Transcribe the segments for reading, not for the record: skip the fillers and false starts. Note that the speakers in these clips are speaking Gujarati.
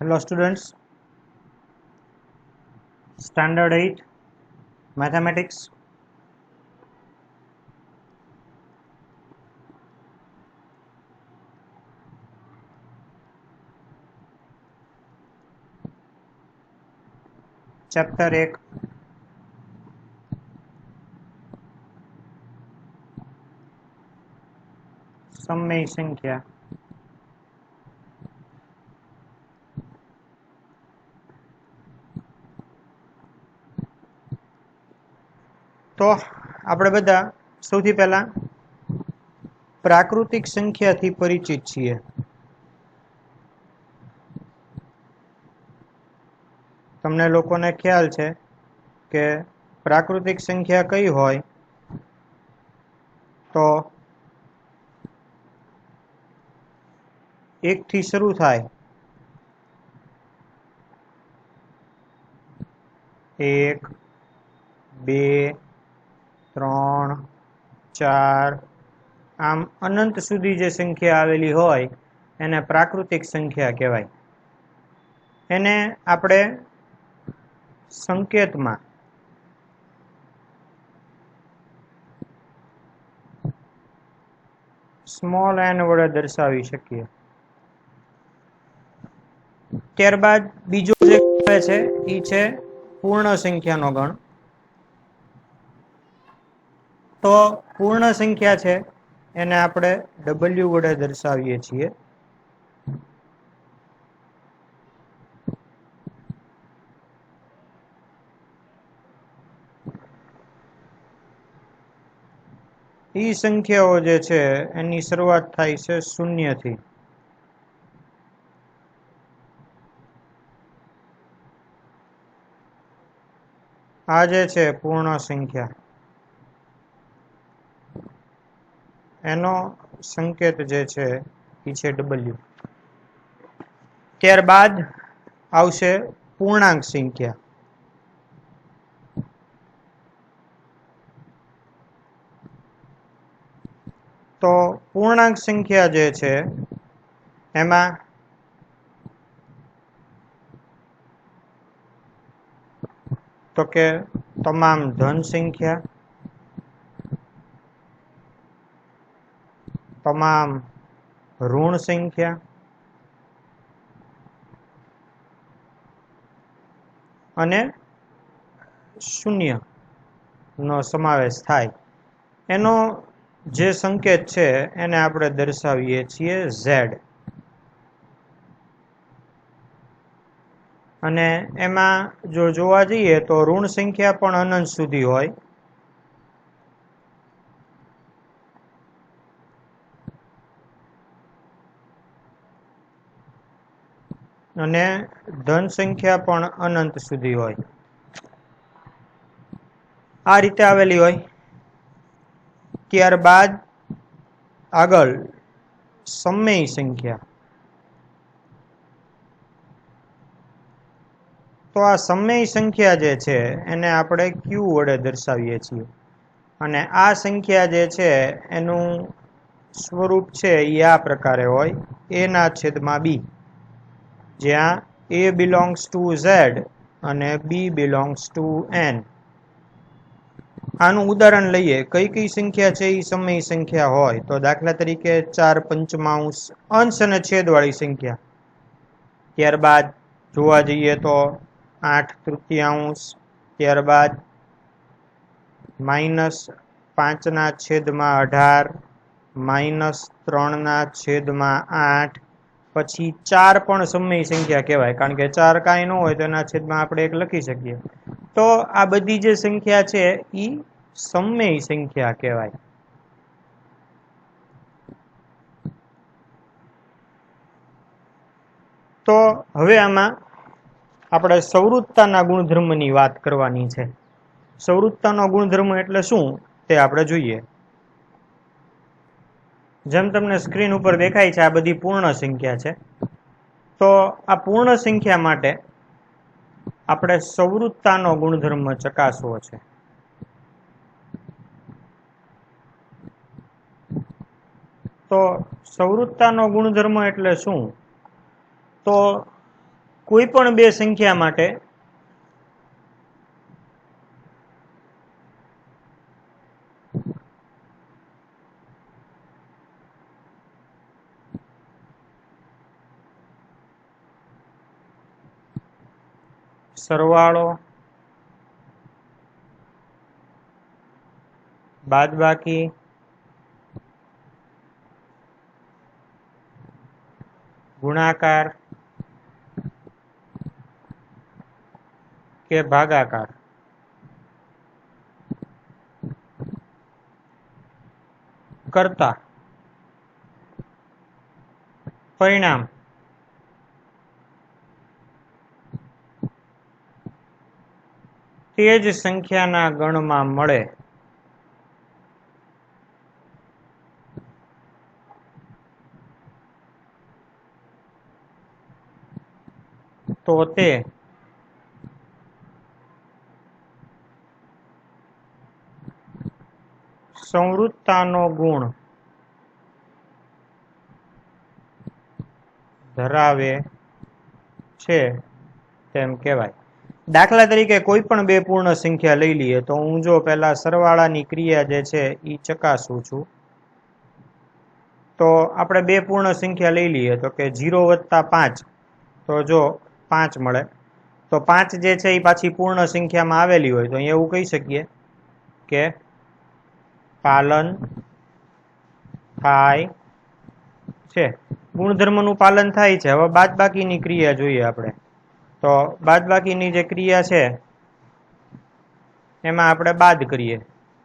Hello students, Standard 8 Mathematics. Chapter 1 સમય સંખ્યા. તો આપણે બધા સૌથી પહેલા પ્રાકૃતિક સંખ્યાથી પરિચિત છીએ. તમને લોકોને ખ્યાલ છે કે પ્રાકૃતિક સંખ્યા કઈ હોય તો 1 થી શરૂ થાય. 1, 2, 3, 4 આમ અનંત સુધી જે સંખ્યા આવેલી હોય એને પ્રાકૃતિક સંખ્યા કહેવાય. એને આપણે સંકેતમાં સ્મોલ n વડે દર્શાવી શકીએ. ત્યારબાદ બીજો જે આવે છે એ છે પૂર્ણ સંખ્યાનો ગણ. તો પૂર્ણ સંખ્યા છે એને આપણે w વડે દર્શાવીએ છીએ. એ સંખ્યાઓ જે છે એની શરૂઆત થાય છે 0 થી. આ જે છે પૂર્ણ સંખ્યા એનો સંકેત જે છે એ છે w. ત્યારબાદ આવશે પૂર્ણાંક સંખ્યા. તો પૂર્ણાંક સંખ્યા જે છે એમાં તો કે તમામ ધન સંખ્યા, તમામ ઋણ સંખ્યા અને 0 નો સમાવેશ થાય. એનો જે સંકેત છે એને આપણે દર્શાવીએ છીએ z. અને એમાં જો જોવા જઈએ તો ઋણ સંખ્યા પણ અનંત સુધી હોય. અને ધન સંખ્યા પણ અનંત સુધી હોય. આ રીતે આવેલી હોય. ત્યારબાદ આગળ સમય સંખ્યા. તો આ સમય સંખ્યા જે છે એને આપણે q વડે દર્શાવીએ છીએ. અને આ સંખ્યા જે છે એનું સ્વરૂપ છે એ આ પ્રકારે હોય a/b, જ્યાં a belongs to z અને b belongs to n. આનું ઉદાહરણ લઈએ. કઈ કઈ સંખ્યા છે એ સમય સંખ્યા હોય તો દાખલા તરીકે 4/5 અંશ અને છેદ વાળી સંખ્યા. ત્યારબાદ જોવા જઈએ તો 8/3. ત્યારબાદ -5/18, -3/8. પછી 4 પણ સમય સંખ્યા કહેવાય, કારણ કે 4 કાંઈ ન હોય તો એના છેદમાં આપણે 1 લખી શકીએ. તો આ બધી જે સંખ્યા છે એ સમય સંખ્યા કહેવાય. તો હવે આમાં આપણે સંવૃત્તાના ગુણધર્મની વાત કરવાની છે. સંવૃત્તાનો ગુણધર્મ એટલે શું તે આપણે જોઈએ. જેમ તમને સ્ક્રીન ઉપર દેખાય છે આ બધી પૂર્ણ સંખ્યા છે. તો આ પૂર્ણ સંખ્યા માટે આપણે સંવૃત્તાનો ગુણધર્મ ચકાસવો છે. તો સંવૃત્તાનો ગુણધર્મ એટલે શું? તો કોઈ પણ બે સંખ્યા માટે સરવાળો બાદબાકી ગુણાકાર કે ભાગાકાર કરતા પરિણામ તે જ સંખ્યાના ગણમાં મળે તો તે સંવૃત્તાનો ગુણ ધરાવે છે તેમ કહેવાય. દાખલા તરીકે કોઈ પણ બે પૂર્ણ સંખ્યા લઈ લઈએ તો હું જો પહેલા સરવાળાની ક્રિયા જે છે એ ચકાસું છું. તો આપણે બે પૂર્ણ સંખ્યા લઈ લઈએ તો કે 0 વત્તા 5, તો જો 5 મળે. તો 5 જે છે એ પાછી પૂર્ણ સંખ્યામાં આવેલી હોય તો અહીંયા એવું કહી શકીએ કે પાલન થાય છે. ગુણધર્મનું પાલન થાય છે. હવે બાદબાકીની ક્રિયા જોઈએ આપણે. તો બાદબાકીની જે ક્રિયા છે એમાં આપણે બાદ કરીએ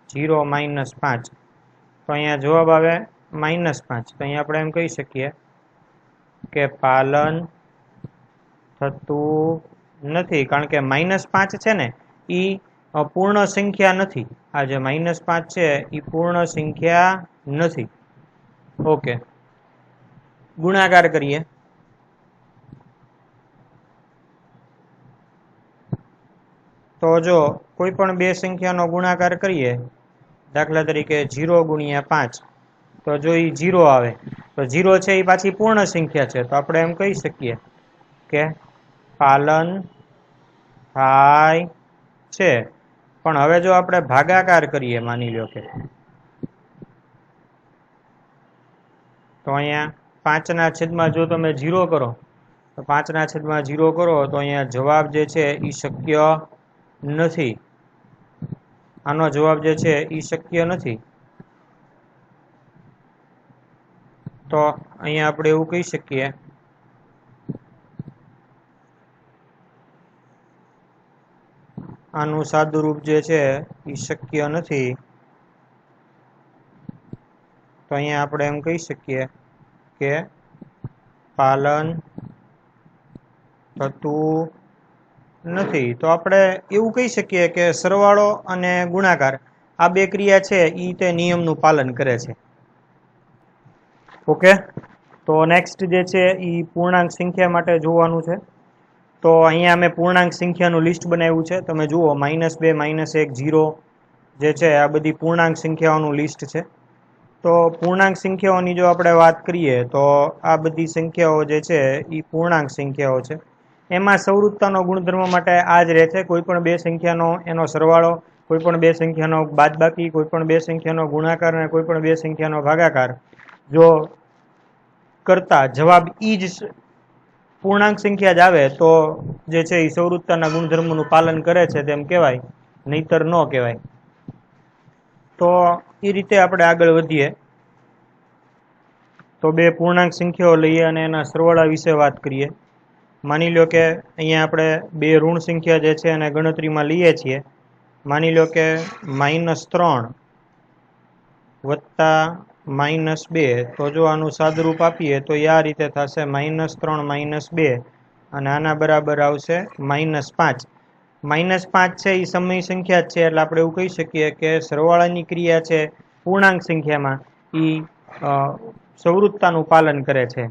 0 - 5, તો અહીંયા જવાબ આવે -5. તો અહીંયા આપણે એમ કહી શકીએ કે પાલન થતું નથી, કારણ કે -5 છે ને એ પૂર્ણ સંખ્યા નથી. આ જે -5 છે એ પૂર્ણ સંખ્યા નથી. ઓકે, ગુણાકાર કરીએ. તો જો કોઈ પણ બે સંખ્યાનો ગુણાકાર કરીએ, દાખલા તરીકે 0 × 5, તો જો એ 0 આવે તો 0 છે એ પાછી પૂર્ણ સંખ્યા છે. તો આપણે એમ કહી શકીએ કે પાલન થાય છે. પણ હવે જો આપણે ભાગાકાર કરીએ, માની લો કે, તો અહીંયા 5/, જો તમે 0 કરો તો 5/0 કરો તો અહીંયા જવાબ જે છે એ શક્ય નથી. આનો જવાબ જે છે એ શક્ય નથી. તો અહીંયા આપણે એવું કહી શકીએ આનું સાદુરૂપ જે છે એ શક્ય નથી. તો અહીંયા આપણે એમ કહી શકીએ કે પાલન થતું નથી. તો આપણે એવું કહી શકીએ કે સરવાળો અને ગુણાકાર આ બે ક્રિયા છે એ તે નિયમનું પાલન કરે છે. ઓકે, તો નેક્સ્ટ જે છે એ પૂર્ણાંક સંખ્યા માટે જોવાનું છે. તો અહીંયા અમે પૂર્ણાંક સંખ્યાનું લિસ્ટ બનાવ્યું છે. તમે જુઓ -2, -1, 0 જે છે આ બધી પૂર્ણાંક સંખ્યાઓનું લિસ્ટ છે. તો પૂર્ણાંક સંખ્યાઓની જો આપણે વાત કરીએ તો આ બધી સંખ્યાઓ જે છે એ પૂર્ણાંક સંખ્યાઓ છે. એમાં સંવૃત્તાનો ગુણધર્મ માટે આ જ રહે છે. કોઈ પણ બે સંખ્યાનો એનો સરવાળો, કોઈ પણ બે સંખ્યાનો બાદબાકી, કોઈ પણ બે સંખ્યાનો ગુણાકાર અને કોઈ પણ બે સંખ્યાનો ભાગાકાર જો કરતા જવાબ ઈ જ પૂર્ણાંક સંખ્યા જ આવે તો જે છે એ સંવૃત્તાના ગુણધર્મનું પાલન કરે છે તેમ કહેવાય, નહીતર ન કહેવાય. તો એ રીતે આપણે આગળ વધીએ. તો બે પૂર્ણાંક સંખ્યાઓ લઈએ અને એના સરવાળા વિશે વાત કરીએ. માની લો કે અહીંયા આપણે બે ઋણ સંખ્યા જે છે એને ગણતરીમાં લઈએ છીએ. માની લો કે -3 વત્તા -2, તો જો આનું સાદુરૂપ આપીએ તો આ રીતે થશે -3 - 2, અને આના બરાબર આવશે -5. -5 છે એ સમય સંખ્યા જ છે, એટલે આપણે એવું કહી શકીએ કે સરવાળાની ક્રિયા છે પૂર્ણાંક સંખ્યામાં એ સંવૃત્તાનું પાલન કરે છે.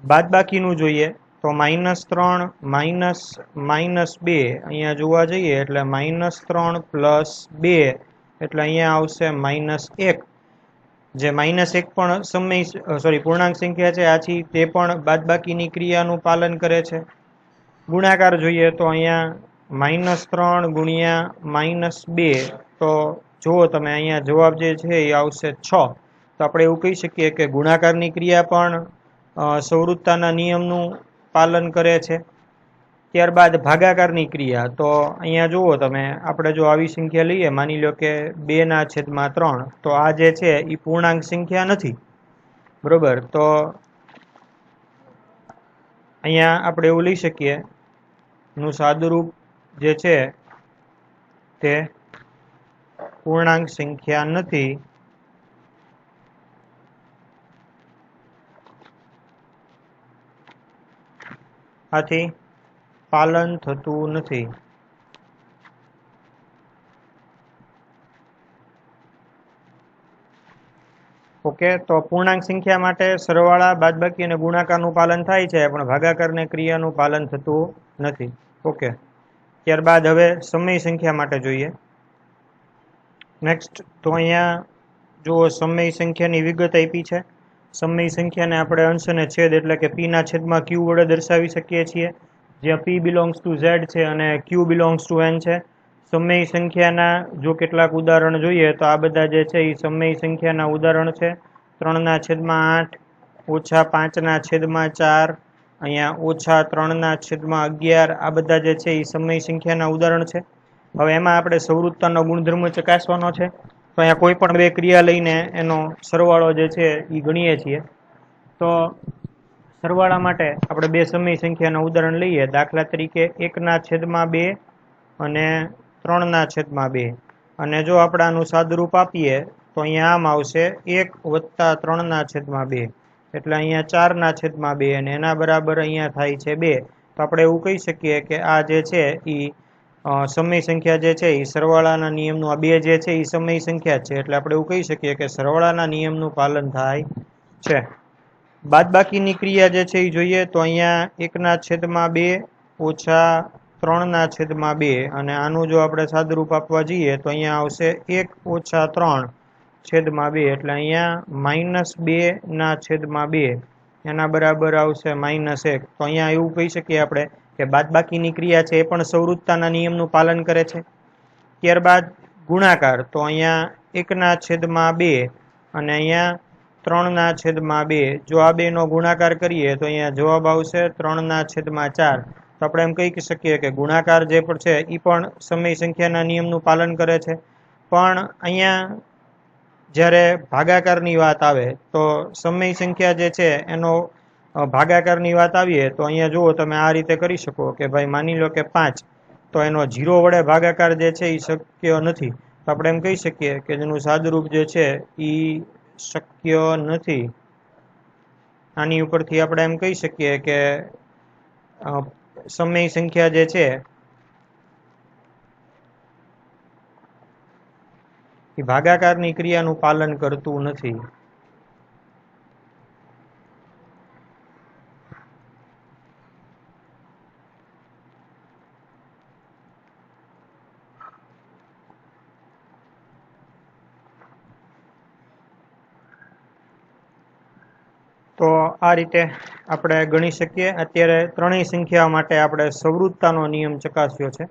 બાદબાકીનું જોઈએ તો -3 - -2 અહીંયા જોવા જઈએ એટલે -3 + 2 એટલે અહીંયા આવશે -1. જે -1 પણ સમય પૂર્ણાંક સંખ્યા છે આથી તે પણ બાદબાકીની ક્રિયાનું પાલન કરે છે. ગુણાકાર જોઈએ તો અહીંયા -3 ગુણ્યા -2, તો જુઓ તમે અહીંયા જવાબ જે છે એ આવશે 6. તો આપણે એવું કહી શકીએ કે ગુણાકારની ક્રિયા પણ સંવૃત્તાના નિયમનું પાલન કરે છે. ત્યારબાદ ભાગાકારની ક્રિયા, તો અહીંયા જુઓ તમે, આપણે જો આવી સંખ્યા લઈએ, માની લો કે 2/3, તો આ જે છે એ પૂર્ણાંક સંખ્યા નથી, બરોબર. તો અહીંયા આપણે એવું લઈ શકીએ, નું સાદુરૂપ જે છે તે પૂર્ણાંક સંખ્યા નથી, આથી પાલન થતું નથી. ઓકે, તો પૂર્ણાંક સંખ્યા માટે સરવાળા, બાદબાકી અને ગુણાકારનું પાલન થાય છે, પણ ભાગાકાર અને ક્રિયાનું પાલન થતું નથી. ઓકે, ત્યારબાદ હવે સમય સંખ્યા માટે જોઈએ. નેક્સ્ટ, તો અહીંયા જુઓ, સમય સંખ્યાની વિગત આપી છે. સમય સંખ્યાને આપણે અંશ અને છેદ એટલે કે પીના છેદમાં ક્યુ વડે દર્શાવી શકીએ છીએ, જ્યાં પી બિલોંગ્સ ટુ ઝેડ છે અને ક્યુ બિલોંગ્સ ટુ એન છે. સમય સંખ્યાના જો કેટલાક ઉદાહરણ જોઈએ તો આ બધા જે છે એ સમય સંખ્યાના ઉદાહરણ છે. 3/8, -5/4, અહીંયા -3/11, આ બધા જે છે એ સમય સંખ્યાના ઉદાહરણ છે. હવે એમાં આપણે સંવૃત્તાનો ગુણધર્મ ચકાસવાનો છે. તો અહીંયા કોઈ પણ બે ક્રિયા લઈને એનો સરવાળો જે છે એ ગણીએ છીએ. તો સરવાળા માટે આપણે બે સમય સંખ્યાના ઉદાહરણ લઈએ. દાખલા તરીકે 1/2 અને 3/2. અને જો આપણે આનું સાદુરૂપ આપીએ તો અહીંયા આમ આવશે 1 + 3/2, એટલે અહીંયા 4/2, અને એના બરાબર અહીંયા થાય છે 2. તો આપણે એવું કહી શકીએ કે આ જે છે એ સમય સંખ્યા જે છે એ સરવાળાના નિયમનું, આ બે જે છે એ સમય સંખ્યા છે, એટલે આપણે એવું કહી શકીએ કે સરવાળાના નિયમનું પાલન થાય છે. બાદબાકીની ક્રિયા જે છે એ જોઈએ તો અહીંયા 1/2 - 3/2, અને આનું જો આપણે સાદુરૂપ આપવા જઈએ તો અહીંયા આવશે 1 - 3/2, એટલે અહીંયા -2/2, એના બરાબર આવશે -1. તો અહીંયા એવું કહી શકીએ આપણે કે બાદબાકીની ક્રિયા છે એ પણ સંવૃત્તાના નિયમનું પાલન કરે છે. ત્યારબાદ ગુણાકાર, તો અહીંયા 1/2 અને અહીંયા 3/2. જો આ બેનો ગુણાકાર કરીએ તો અહીંયા જવાબ આવશે 3/4. તો આપણે એમ કહી શકીએ કે ગુણાકાર જે પણ છે એ પણ સમય સંખ્યાના નિયમનું પાલન કરે છે. પણ અહીંયા જ્યારે ભાગાકારની વાત આવે તો સમય સંખ્યા જે છે એનો ભાગાકારની વાત આવીએ તો અહીંયા જુઓ તમે આ રીતે કરી શકો કે ભાઈ માની લો કે 5, તો એનો 0 વડે ભાગાકાર જે છે એ શક્ય નથી. તો આપણે એમ કહી શકીએ કે જેનું સાદુરૂપ જે છે એ શક્ય નથી. આની ઉપરથી આપણે એમ કહી શકીએ કે સમય સંખ્યા જે છે એ ભાગાકારની ક્રિયાનું પાલન કરતું નથી. તો આ રીતે આપણે ગણી શકીએ. અત્યારે ત્રણેય સંખ્યાઓ માટે આપણે સંવૃત્તાનો નિયમ ચકાસ્યો છે.